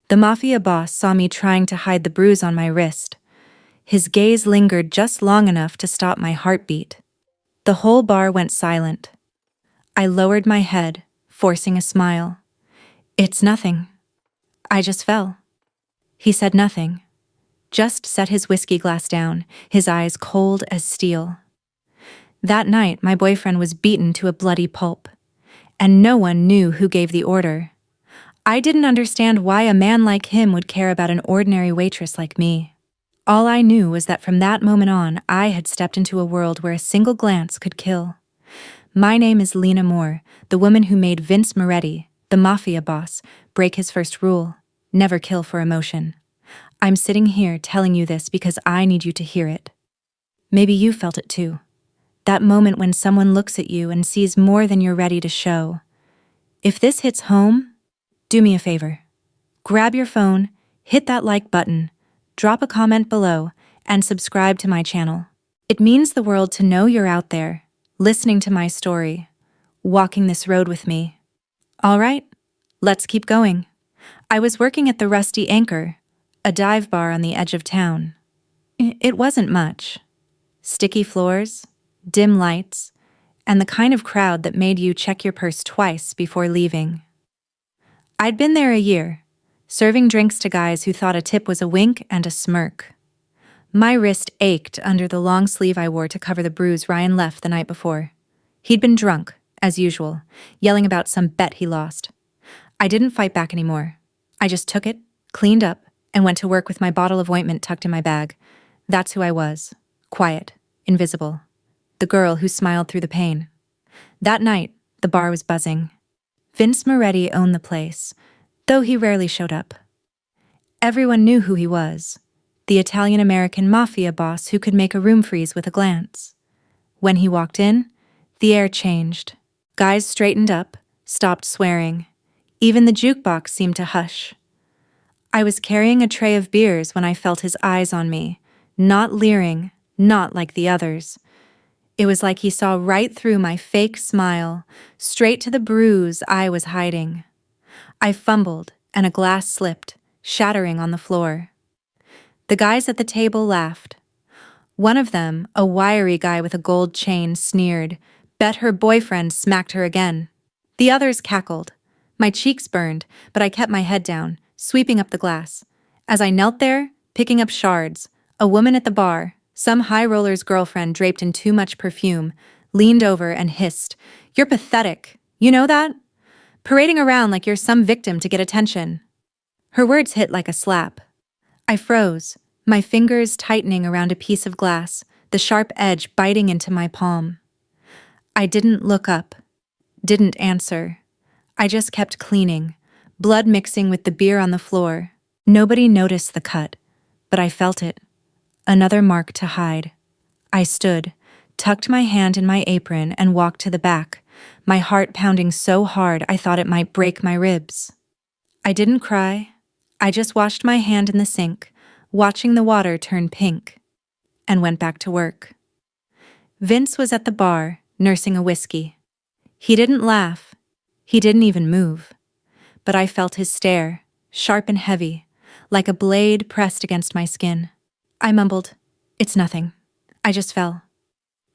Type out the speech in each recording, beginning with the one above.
The mafia boss saw me trying to hide the bruise on my wrist. His gaze lingered just long enough to stop my heartbeat. The whole bar went silent. I lowered my head, forcing a smile. "It's nothing. I just fell." He said nothing, just set his whiskey glass down, his eyes cold as steel. That night, my boyfriend was beaten to a bloody pulp, and no one knew who gave the order. I didn't understand why a man like him would care about an ordinary waitress like me. All I knew was that from that moment on, I had stepped into a world where a single glance could kill. My name is Lena Moore, the woman who made Vince Moretti, the mafia boss, break his first rule: never kill for emotion. I'm sitting here telling you this because I need you to hear it. Maybe you felt it too. That moment when someone looks at you and sees more than you're ready to show. If this hits home, do me a favor. Grab your phone, hit that like button, drop a comment below, and subscribe to my channel. It means the world to know you're out there, listening to my story, walking this road with me. All right, let's keep going. I was working at the Rusty Anchor, a dive bar on the edge of town. It wasn't much. Sticky floors, dim lights, and the kind of crowd that made you check your purse twice before leaving. I'd been there a year, serving drinks to guys who thought a tip was a wink and a smirk. My wrist ached under the long sleeve I wore to cover the bruise Ryan left the night before. He'd been drunk, as usual, yelling about some bet he lost. I didn't fight back anymore. I just took it, cleaned up, and went to work with my bottle of ointment tucked in my bag. That's who I was. Quiet, invisible. The girl who smiled through the pain. That night, the bar was buzzing. Vince Moretti owned the place, though he rarely showed up. Everyone knew who he was, the Italian-American mafia boss who could make a room freeze with a glance. When he walked in, the air changed. Guys straightened up, stopped swearing. Even the jukebox seemed to hush. I was carrying a tray of beers when I felt his eyes on me, not leering, not like the others. It was like he saw right through my fake smile, straight to the bruise I was hiding. I fumbled, and a glass slipped, shattering on the floor. The guys at the table laughed. One of them, a wiry guy with a gold chain, sneered, bet her boyfriend smacked her again. The others cackled. My cheeks burned, but I kept my head down, sweeping up the glass. As I knelt there, picking up shards, a woman at the bar, some high roller's girlfriend draped in too much perfume, leaned over and hissed, "You're pathetic. You know that? Parading around like you're some victim to get attention." Her words hit like a slap. I froze, my fingers tightening around a piece of glass, the sharp edge biting into my palm. I didn't look up, didn't answer. I just kept cleaning, blood mixing with the beer on the floor. Nobody noticed the cut, but I felt it. Another mark to hide. I stood, tucked my hand in my apron and walked to the back, my heart pounding so hard I thought it might break my ribs. I didn't cry. I just washed my hand in the sink, watching the water turn pink, and went back to work. Vince was at the bar, nursing a whiskey. He didn't laugh. He didn't even move. But I felt his stare, sharp and heavy, like a blade pressed against my skin. I mumbled, "It's nothing. I just fell."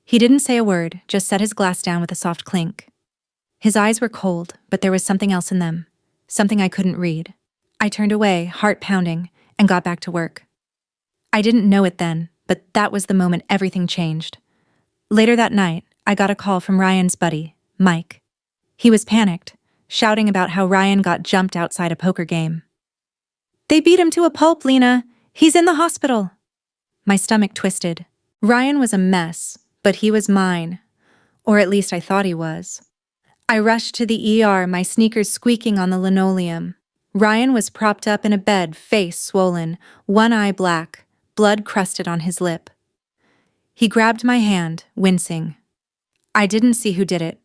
He didn't say a word, just set his glass down with a soft clink. His eyes were cold, but there was something else in them, something I couldn't read. I turned away, heart pounding, and got back to work. I didn't know it then, but that was the moment everything changed. Later that night, I got a call from Ryan's buddy, Mike. He was panicked, shouting about how Ryan got jumped outside a poker game. "They beat him to a pulp, Lena. He's in the hospital." My stomach twisted. Ryan was a mess, but he was mine. Or at least I thought he was. I rushed to the ER, my sneakers squeaking on the linoleum. Ryan was propped up in a bed, face swollen, one eye black, blood crusted on his lip. He grabbed my hand, wincing. "I didn't see who did it,"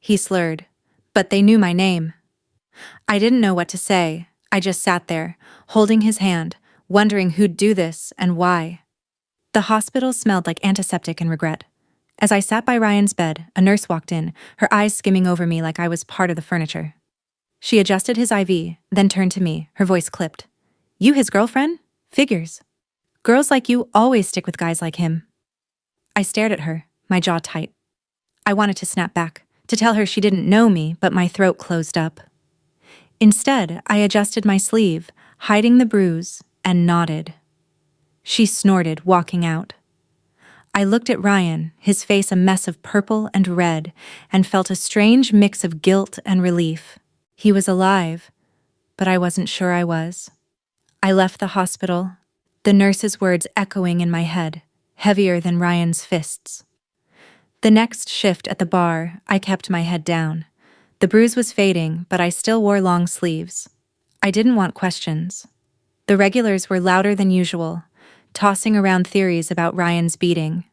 he slurred, "but they knew my name." I didn't know what to say. I just sat there, holding his hand, wondering who'd do this and why. The hospital smelled like antiseptic and regret. As I sat by Ryan's bed, a nurse walked in, her eyes skimming over me like I was part of the furniture. She adjusted his IV, then turned to me, her voice clipped. You his girlfriend? Figures. Girls like you always stick with guys like him. I stared at her, my jaw tight. I wanted to snap back, to tell her she didn't know me, but my throat closed up. Instead, I adjusted my sleeve, hiding the bruise, and nodded. She snorted, walking out. I looked at Ryan, his face a mess of purple and red, and felt a strange mix of guilt and relief. He was alive, but I wasn't sure I was. I left the hospital, the nurse's words echoing in my head, heavier than Ryan's fists. The next shift at the bar, I kept my head down. The bruise was fading, but I still wore long sleeves. I didn't want questions. The regulars were louder than usual, tossing around theories about Ryan's beating.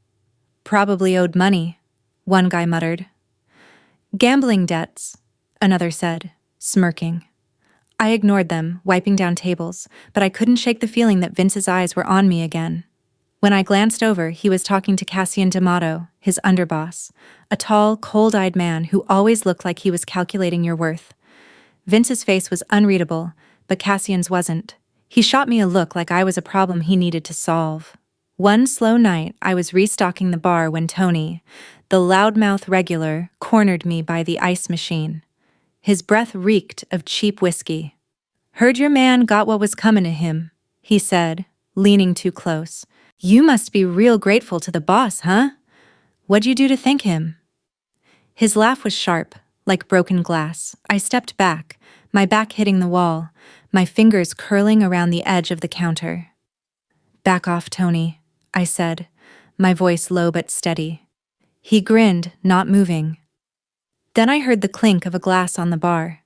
Probably owed money, one guy muttered. Gambling debts, another said, smirking. I ignored them, wiping down tables, but I couldn't shake the feeling that Vince's eyes were on me again. When I glanced over, he was talking to Cassian D'Amato, his underboss, a tall, cold-eyed man who always looked like he was calculating your worth. Vince's face was unreadable, but Cassian's wasn't. He shot me a look like I was a problem he needed to solve. One slow night, I was restocking the bar when Tony, the loudmouth regular, cornered me by the ice machine. His breath reeked of cheap whiskey. Heard your man got what was coming to him, he said, leaning too close. You must be real grateful to the boss, huh? What'd you do to thank him? His laugh was sharp, like broken glass. I stepped back, my back hitting the wall, my fingers curling around the edge of the counter. Back off, Tony, I said, my voice low but steady. He grinned, not moving. Then I heard the clink of a glass on the bar.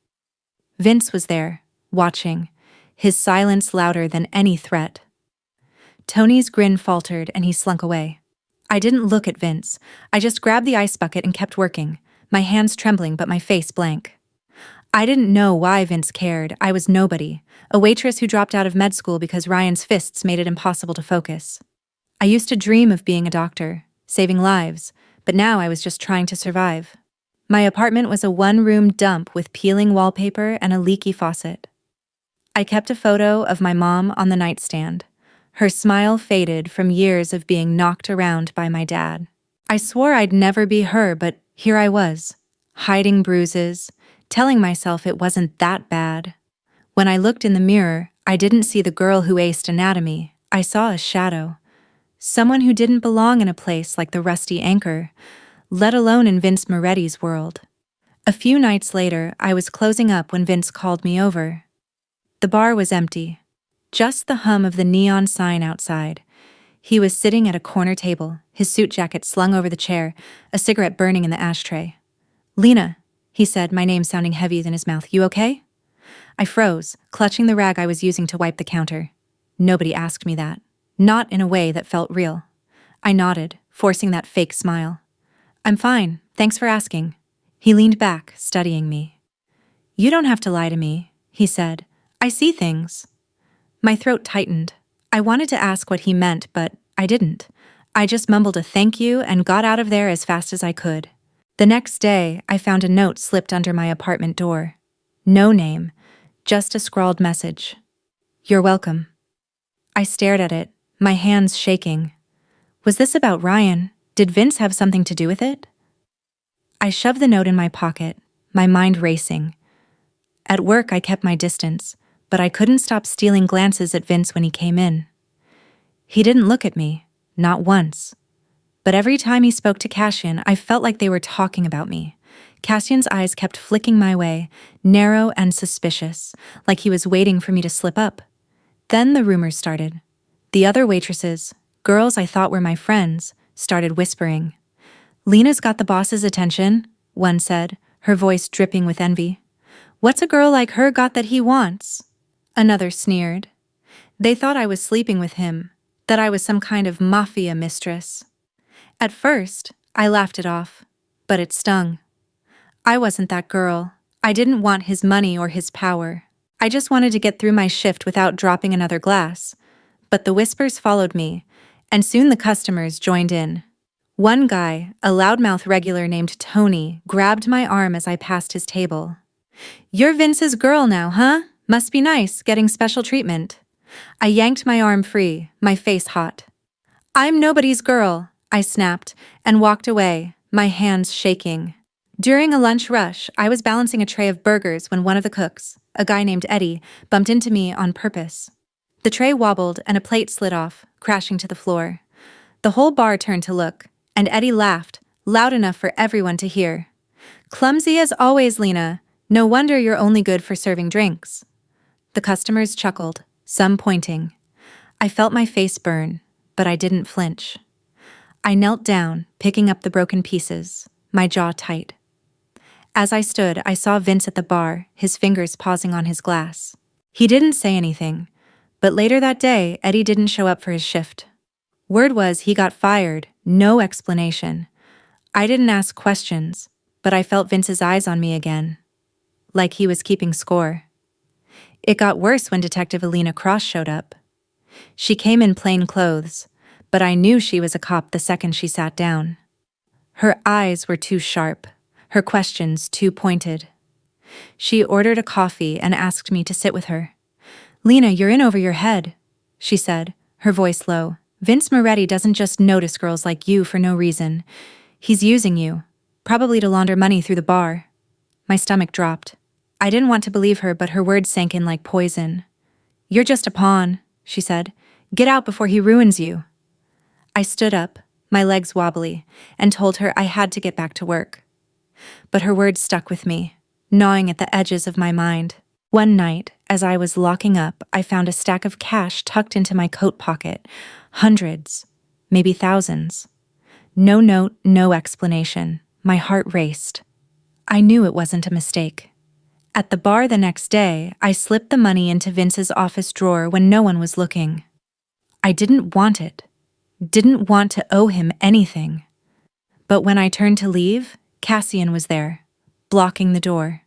Vince was there, watching, his silence louder than any threat. Tony's grin faltered and he slunk away. I didn't look at Vince. I just grabbed the ice bucket and kept working, my hands trembling but my face blank. I didn't know why Vince cared. I was nobody, a waitress who dropped out of med school because Ryan's fists made it impossible to focus. I used to dream of being a doctor, saving lives, but now I was just trying to survive. My apartment was a one-room dump with peeling wallpaper and a leaky faucet. I kept a photo of my mom on the nightstand. Her smile faded from years of being knocked around by my dad. I swore I'd never be her, but here I was, hiding bruises, telling myself it wasn't that bad. When I looked in the mirror, I didn't see the girl who aced anatomy. I saw a shadow. Someone who didn't belong in a place like the Rusty Anchor, let alone in Vince Moretti's world. A few nights later, I was closing up when Vince called me over. The bar was empty. Just the hum of the neon sign outside. He was sitting at a corner table, his suit jacket slung over the chair, a cigarette burning in the ashtray. Lena, he said, my name sounding heavy in his mouth. You okay? I froze, clutching the rag I was using to wipe the counter. Nobody asked me that. Not in a way that felt real. I nodded, forcing that fake smile. I'm fine, thanks for asking. He leaned back, studying me. You don't have to lie to me, he said. I see things. My throat tightened. I wanted to ask what he meant, but I didn't. I just mumbled a thank you and got out of there as fast as I could. The next day, I found a note slipped under my apartment door. No name, just a scrawled message. You're welcome. I stared at it, my hands shaking. Was this about Ryan? Did Vince have something to do with it? I shoved the note in my pocket, my mind racing. At work, I kept my distance, but I couldn't stop stealing glances at Vince when he came in. He didn't look at me, not once. But every time he spoke to Cassian, I felt like they were talking about me. Cassian's eyes kept flicking my way, narrow and suspicious, like he was waiting for me to slip up. Then the rumors started. The other waitresses, girls I thought were my friends, started whispering. Lena's got the boss's attention, one said, her voice dripping with envy. What's a girl like her got that he wants? Another sneered. They thought I was sleeping with him, that I was some kind of mafia mistress. At first, I laughed it off, but it stung. I wasn't that girl. I didn't want his money or his power. I just wanted to get through my shift without dropping another glass. But the whispers followed me, and soon the customers joined in. One guy, a loudmouth regular named Tony, grabbed my arm as I passed his table. You're Vince's girl now, huh? Must be nice, getting special treatment. I yanked my arm free, my face hot. "I'm nobody's girl," I snapped, and walked away, my hands shaking. During a lunch rush, I was balancing a tray of burgers when one of the cooks, a guy named Eddie, bumped into me on purpose. The tray wobbled and a plate slid off, crashing to the floor. The whole bar turned to look, and Eddie laughed, loud enough for everyone to hear. "Clumsy as always, Lena. No wonder you're only good for serving drinks." The customers chuckled, some pointing. I felt my face burn, but I didn't flinch. I knelt down, picking up the broken pieces, my jaw tight. As I stood, I saw Vince at the bar, his fingers pausing on his glass. He didn't say anything, but later that day, Eddie didn't show up for his shift. Word was he got fired, no explanation. I didn't ask questions, but I felt Vince's eyes on me again, like he was keeping score. It got worse when Detective Alina Cross showed up. She came in plain clothes, but I knew she was a cop the second she sat down. Her eyes were too sharp, her questions too pointed. She ordered a coffee and asked me to sit with her. "Lena, you're in over your head," she said, her voice low. "Vince Moretti doesn't just notice girls like you for no reason. He's using you, probably to launder money through the bar." My stomach dropped. I didn't want to believe her, but her words sank in like poison. "You're just a pawn," she said. "Get out before he ruins you." I stood up, my legs wobbly, and told her I had to get back to work. But her words stuck with me, gnawing at the edges of my mind. One night, as I was locking up, I found a stack of cash tucked into my coat pocket. Hundreds, maybe thousands. No note, no explanation. My heart raced. I knew it wasn't a mistake. At the bar the next day, I slipped the money into Vince's office drawer when no one was looking. I didn't want it. Didn't want to owe him anything. But when I turned to leave, Cassian was there, blocking the door.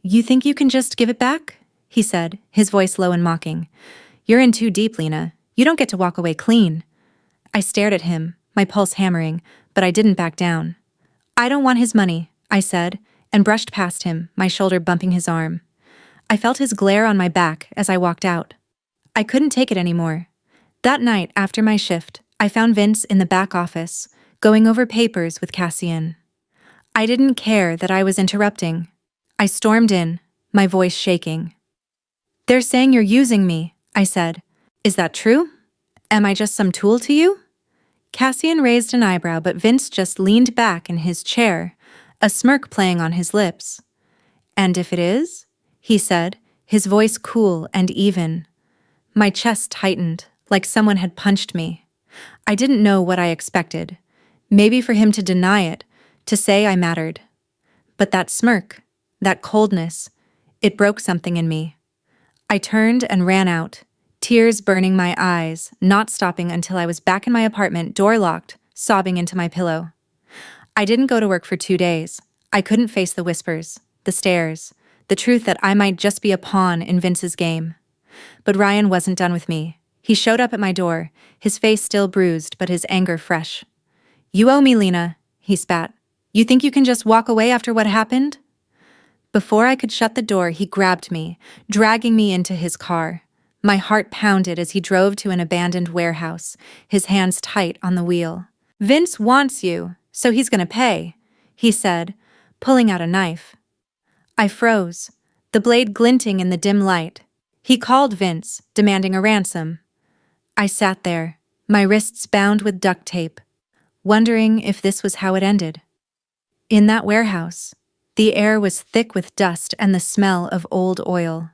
"You think you can just give it back?" he said, his voice low and mocking. "You're in too deep, Lena. You don't get to walk away clean." I stared at him, my pulse hammering, but I didn't back down. "I don't want his money," I said, and brushed past him, my shoulder bumping his arm. I felt his glare on my back as I walked out. I couldn't take it anymore. That night, after my shift, I found Vince in the back office, going over papers with Cassian. I didn't care that I was interrupting. I stormed in, my voice shaking. "They're saying you're using me," I said. "Is that true? Am I just some tool to you?" Cassian raised an eyebrow, but Vince just leaned back in his chair, a smirk playing on his lips. "And if it is?" he said, his voice cool and even. My chest tightened, like someone had punched me. I didn't know what I expected. Maybe for him to deny it, to say I mattered. But that smirk, that coldness, it broke something in me. I turned and ran out, tears burning my eyes, not stopping until I was back in my apartment, door locked, sobbing into my pillow. I didn't go to work for 2 days. I couldn't face the whispers, the stares, the truth that I might just be a pawn in Vince's game. But Ryan wasn't done with me. He showed up at my door, his face still bruised but his anger fresh. "You owe me, Lena," he spat. "You think you can just walk away after what happened?" Before I could shut the door, he grabbed me, dragging me into his car. My heart pounded as he drove to an abandoned warehouse, his hands tight on the wheel. "Vince wants you, so he's gonna pay," he said, pulling out a knife. I froze, the blade glinting in the dim light. He called Vince, demanding a ransom. I sat there, my wrists bound with duct tape, wondering if this was how it ended. In that warehouse, the air was thick with dust and the smell of old oil.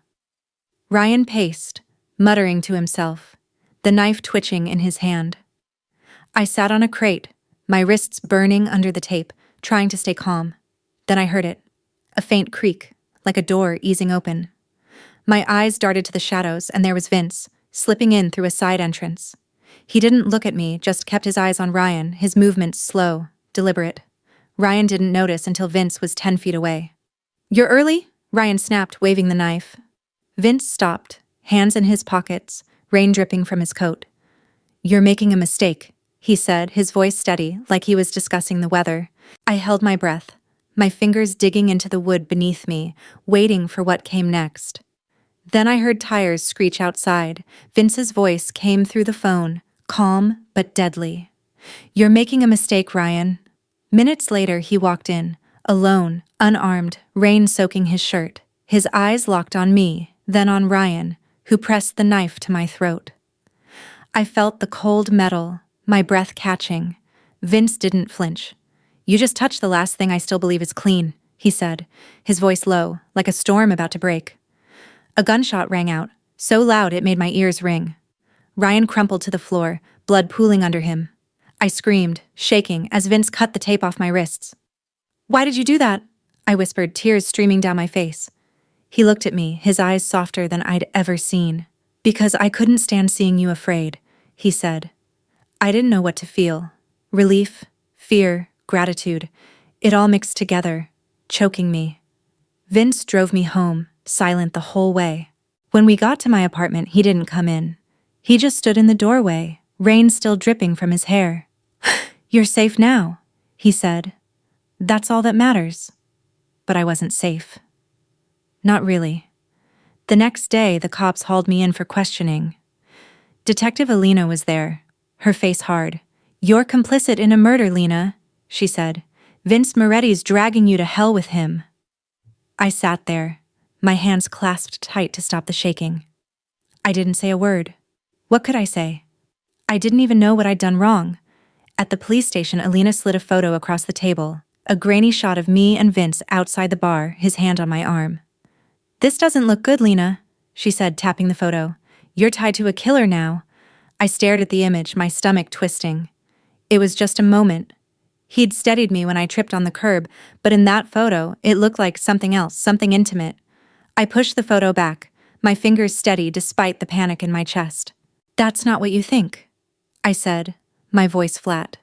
Ryan paced, muttering to himself, the knife twitching in his hand. I sat on a crate, my wrists burning under the tape, trying to stay calm. Then I heard it, a faint creak, like a door easing open. My eyes darted to the shadows, and there was Vince, slipping in through a side entrance. He didn't look at me, just kept his eyes on Ryan, his movements slow, deliberate. Ryan didn't notice until Vince was 10 feet away. "You're early?" Ryan snapped, waving the knife. Vince stopped, hands in his pockets, rain dripping from his coat. "You're making a mistake," he said, his voice steady, like he was discussing the weather. I held my breath, my fingers digging into the wood beneath me, waiting for what came next. Then I heard tires screech outside. Vince's voice came through the phone, calm but deadly. "You're making a mistake, Ryan." Minutes later, he walked in, alone, unarmed, rain soaking his shirt. His eyes locked on me, then on Ryan, who pressed the knife to my throat. I felt the cold metal, my breath catching. Vince didn't flinch. "You just touched the last thing I still believe is clean," he said, his voice low, like a storm about to break. A gunshot rang out, so loud it made my ears ring. Ryan crumpled to the floor, blood pooling under him. I screamed, shaking, as Vince cut the tape off my wrists. "Why did you do that?" I whispered, tears streaming down my face. He looked at me, his eyes softer than I'd ever seen. "Because I couldn't stand seeing you afraid," he said. I didn't know what to feel. Relief, fear, gratitude. It all mixed together, choking me. Vince drove me home, silent the whole way. When we got to my apartment, he didn't come in. He just stood in the doorway, rain still dripping from his hair. "You're safe now," he said. "That's all that matters." But I wasn't safe. Not really. The next day, the cops hauled me in for questioning. Detective Alina was there, her face hard. "You're complicit in a murder, Lena," she said. "Vince Moretti's dragging you to hell with him." I sat there, my hands clasped tight to stop the shaking. I didn't say a word. What could I say? I didn't even know what I'd done wrong. At the police station, Alina slid a photo across the table, a grainy shot of me and Vince outside the bar, his hand on my arm. "This doesn't look good, Lena," she said, tapping the photo. "You're tied to a killer now." I stared at the image, my stomach twisting. It was just a moment. He'd steadied me when I tripped on the curb, but in that photo, it looked like something else, something intimate. I pushed the photo back, my fingers steady despite the panic in my chest. "That's not what you think," I said, my voice flat.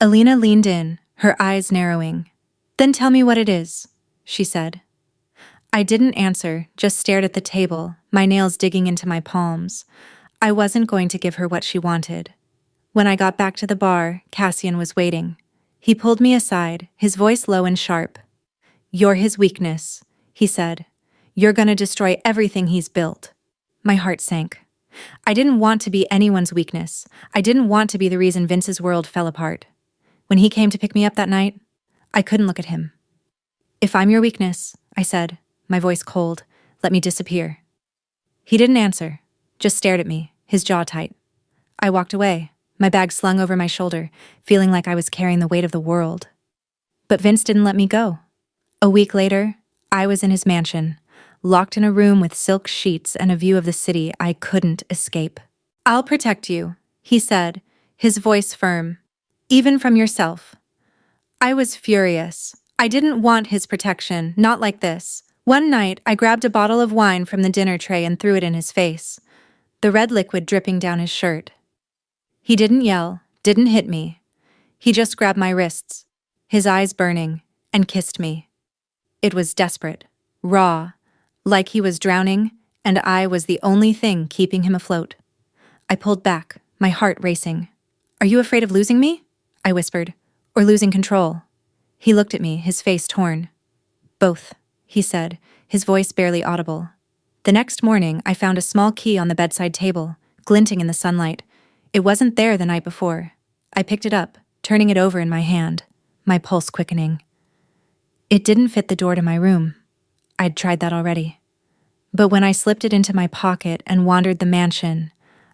Alina leaned in, her eyes narrowing. "Then tell me what it is," she said. I didn't answer, just stared at the table, my nails digging into my palms. I wasn't going to give her what she wanted. When I got back to the bar, Cassian was waiting. He pulled me aside, his voice low and sharp. "You're his weakness," he said. "You're gonna destroy everything he's built." My heart sank. I didn't want to be anyone's weakness. I didn't want to be the reason Vince's world fell apart. When he came to pick me up that night, I couldn't look at him. "If I'm your weakness," I said, my voice cold, "let me disappear." He didn't answer, just stared at me, his jaw tight. I walked away, my bag slung over my shoulder, feeling like I was carrying the weight of the world. But Vince didn't let me go. A week later, I was in his mansion, locked in a room with silk sheets and a view of the city I couldn't escape. "I'll protect you," he said, his voice firm. "Even from yourself." I was furious. I didn't want his protection, not like this. One night, I grabbed a bottle of wine from the dinner tray and threw it in his face, the red liquid dripping down his shirt. He didn't yell, didn't hit me. He just grabbed my wrists, his eyes burning, and kissed me. It was desperate, raw, like he was drowning, and I was the only thing keeping him afloat. I pulled back, my heart racing. "Are you afraid of losing me?" I whispered. "Or losing control?" He looked at me, his face torn. "Both," he said, his voice barely audible. The next morning, I found a small key on the bedside table, glinting in the sunlight. It wasn't there the night before. I picked it up, turning it over in my hand, my pulse quickening. It didn't fit the door to my room. I'd tried that already. But when I slipped it into my pocket and wandered the mansion,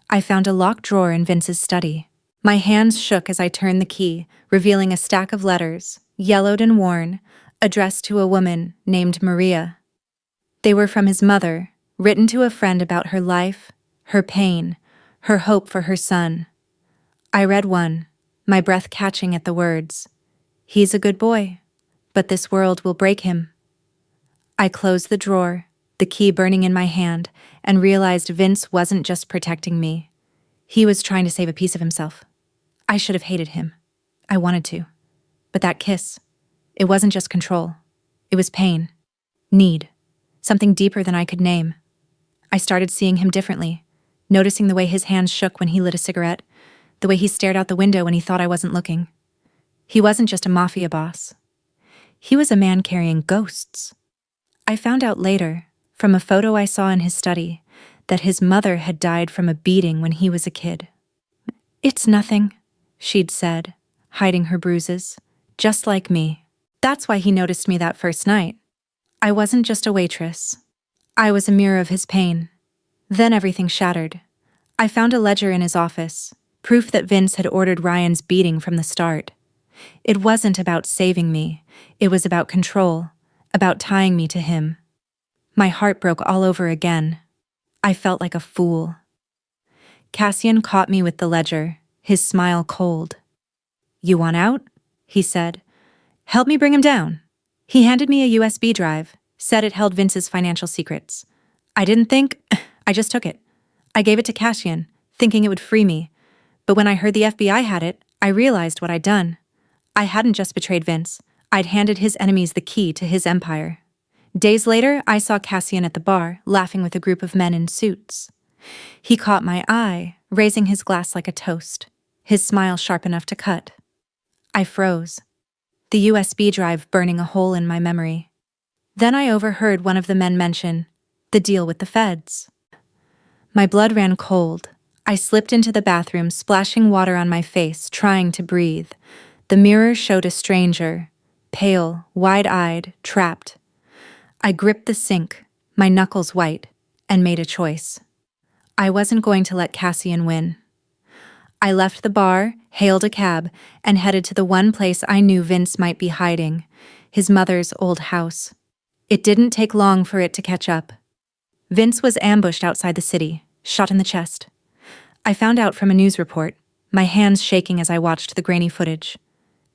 I found a locked drawer in Vince's study. My hands shook as I turned the key, revealing a stack of letters, yellowed and worn, addressed to a woman named Maria. They were from his mother, written to a friend about her life, her pain, her hope for her son. I read one, my breath catching at the words, "He's a good boy, but this world will break him." I closed the drawer, the key burning in my hand, and realized Vince wasn't just protecting me. He was trying to save a piece of himself. I should have hated him. I wanted to. But that kiss, it wasn't just control. It was pain. Need. Something deeper than I could name. I started seeing him differently, noticing the way his hands shook when he lit a cigarette, the way he stared out the window when he thought I wasn't looking. He wasn't just a mafia boss. He was a man carrying ghosts. I found out later, from a photo I saw in his study, that his mother had died from a beating when he was a kid. "It's nothing," she'd said, hiding her bruises. "Just like me." That's why he noticed me that first night. I wasn't just a waitress. I was a mirror of his pain. Then everything shattered. I found a ledger in his office, proof that Vince had ordered Ryan's beating from the start. It wasn't about saving me. It was about control, about tying me to him. My heart broke all over again. I felt like a fool. Cassian caught me with the ledger, his smile cold. "You want out?" he said. "Help me bring him down." He handed me a USB drive, said it held Vince's financial secrets. I didn't think, I just took it. I gave it to Cassian, thinking it would free me. But when I heard the FBI had it, I realized what I'd done. I hadn't just betrayed Vince. I'd handed his enemies the key to his empire. Days later, I saw Cassian at the bar, laughing with a group of men in suits. He caught my eye, raising his glass like a toast, his smile sharp enough to cut. I froze, the USB drive burning a hole in my memory. Then I overheard one of the men mention the deal with the feds. My blood ran cold. I slipped into the bathroom, splashing water on my face, trying to breathe. The mirror showed a stranger, pale, wide-eyed, trapped. I gripped the sink, my knuckles white, and made a choice. I wasn't going to let Cassian win. I left the bar, hailed a cab, and headed to the one place I knew Vince might be hiding, his mother's old house. It didn't take long for it to catch up. Vince was ambushed outside the city, shot in the chest. I found out from a news report, my hands shaking as I watched the grainy footage.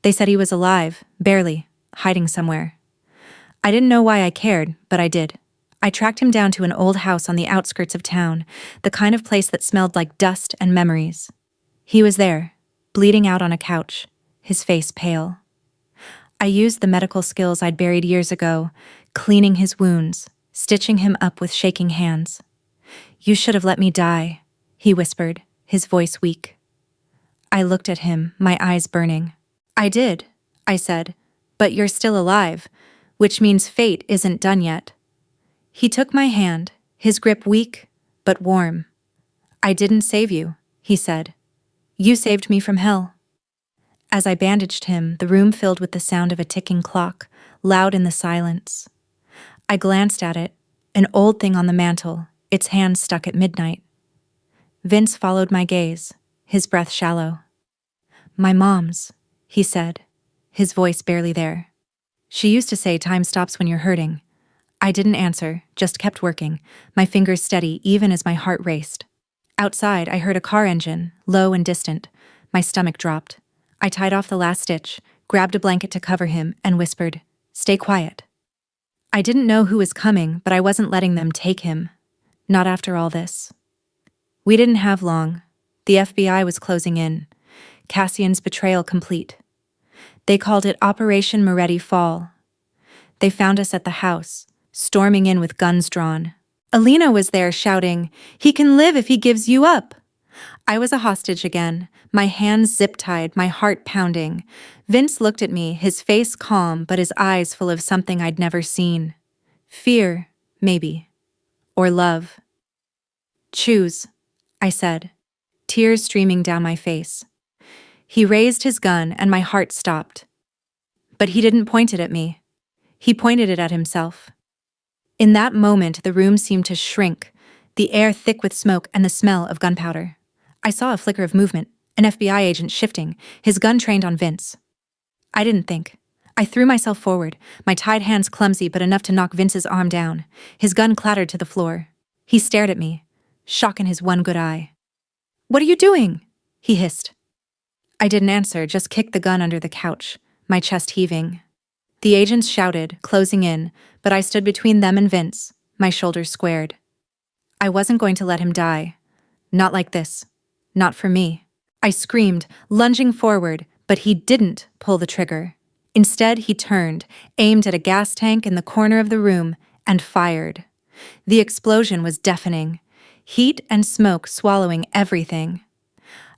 They said he was alive, barely, hiding somewhere. I didn't know why I cared, but I did. I tracked him down to an old house on the outskirts of town, the kind of place that smelled like dust and memories. He was there, bleeding out on a couch, his face pale. I used the medical skills I'd buried years ago, cleaning his wounds, stitching him up with shaking hands. "You should have let me die," he whispered, his voice weak. I looked at him, my eyes burning. "I did," I said, "but you're still alive, which means fate isn't done yet." He took my hand, his grip weak, but warm. "I didn't save you," he said. "You saved me from hell." As I bandaged him, the room filled with the sound of a ticking clock, loud in the silence. I glanced at it, an old thing on the mantel, its hands stuck at midnight. Vince followed my gaze, his breath shallow. "My mom's," he said, his voice barely there. "She used to say time stops when you're hurting." I didn't answer, just kept working, my fingers steady even as my heart raced. Outside, I heard a car engine, low and distant. My stomach dropped. I tied off the last stitch, grabbed a blanket to cover him, and whispered, "Stay quiet." I didn't know who was coming, but I wasn't letting them take him. Not after all this. We didn't have long. The FBI was closing in. Cassian's betrayal complete. They called it Operation Moretti Fall. They found us at the house, storming in with guns drawn. Alina was there shouting, "He can live if he gives you up." I was a hostage again, my hands zip-tied, my heart pounding. Vince looked at me, his face calm but his eyes full of something I'd never seen. Fear, maybe. Or love. "Choose," I said, tears streaming down my face. He raised his gun and my heart stopped. But he didn't point it at me. He pointed it at himself. In that moment, the room seemed to shrink, the air thick with smoke and the smell of gunpowder. I saw a flicker of movement, an FBI agent shifting, his gun trained on Vince. I didn't think. I threw myself forward, my tied hands clumsy but enough to knock Vince's arm down. His gun clattered to the floor. He stared at me, shock in his one good eye. "What are you doing?" he hissed. I didn't answer, just kicked the gun under the couch, my chest heaving. The agents shouted, closing in, but I stood between them and Vince, my shoulders squared. I wasn't going to let him die. Not like this. Not for me. I screamed, lunging forward, but he didn't pull the trigger. Instead, he turned, aimed at a gas tank in the corner of the room, and fired. The explosion was deafening, heat and smoke swallowing everything.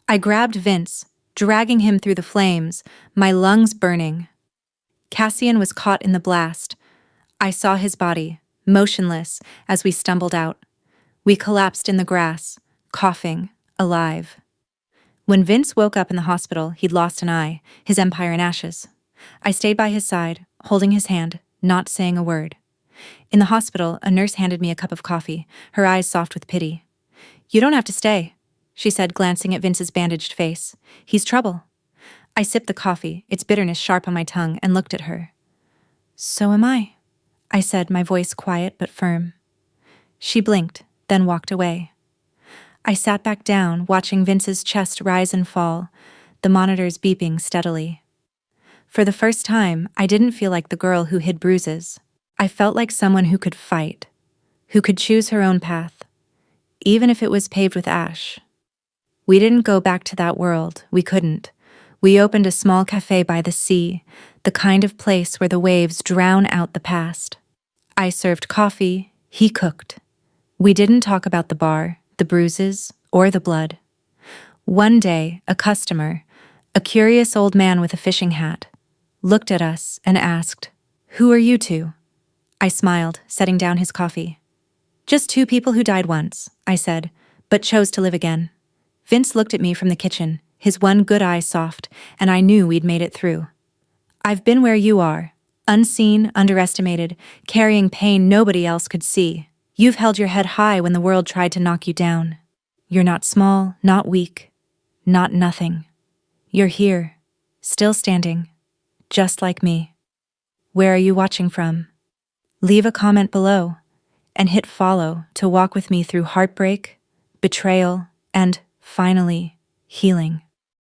I grabbed Vince, dragging him through the flames, my lungs burning. Cassian was caught in the blast. I saw his body, motionless, as we stumbled out. We collapsed in the grass, coughing, alive. When Vince woke up in the hospital, he'd lost an eye, his empire in ashes. I stayed by his side, holding his hand, not saying a word. In the hospital, a nurse handed me a cup of coffee, her eyes soft with pity. "You don't have to stay," she said, glancing at Vince's bandaged face. "He's trouble." I sipped the coffee, its bitterness sharp on my tongue, and looked at her. "So am I said, my voice quiet but firm. She blinked, then walked away. I sat back down, watching Vince's chest rise and fall, the monitors beeping steadily. For the first time, I didn't feel like the girl who hid bruises. I felt like someone who could fight, who could choose her own path, even if it was paved with ash. We didn't go back to that world, we couldn't. We opened a small cafe by the sea, the kind of place where the waves drown out the past. I served coffee, he cooked. We didn't talk about the bar, the bruises, or the blood. One day, a customer, a curious old man with a fishing hat, looked at us and asked, "Who are you two?" I smiled, setting down his coffee. "Just two people who died once," I said, "but chose to live again." Vince looked at me from the kitchen, his one good eye soft, and I knew we'd made it through. "I've been where you are, unseen, underestimated, carrying pain nobody else could see. You've held your head high when the world tried to knock you down. You're not small, not weak, not nothing. You're here, still standing, just like me. Where are you watching from? Leave a comment below, and hit follow to walk with me through heartbreak, betrayal, and, finally, healing."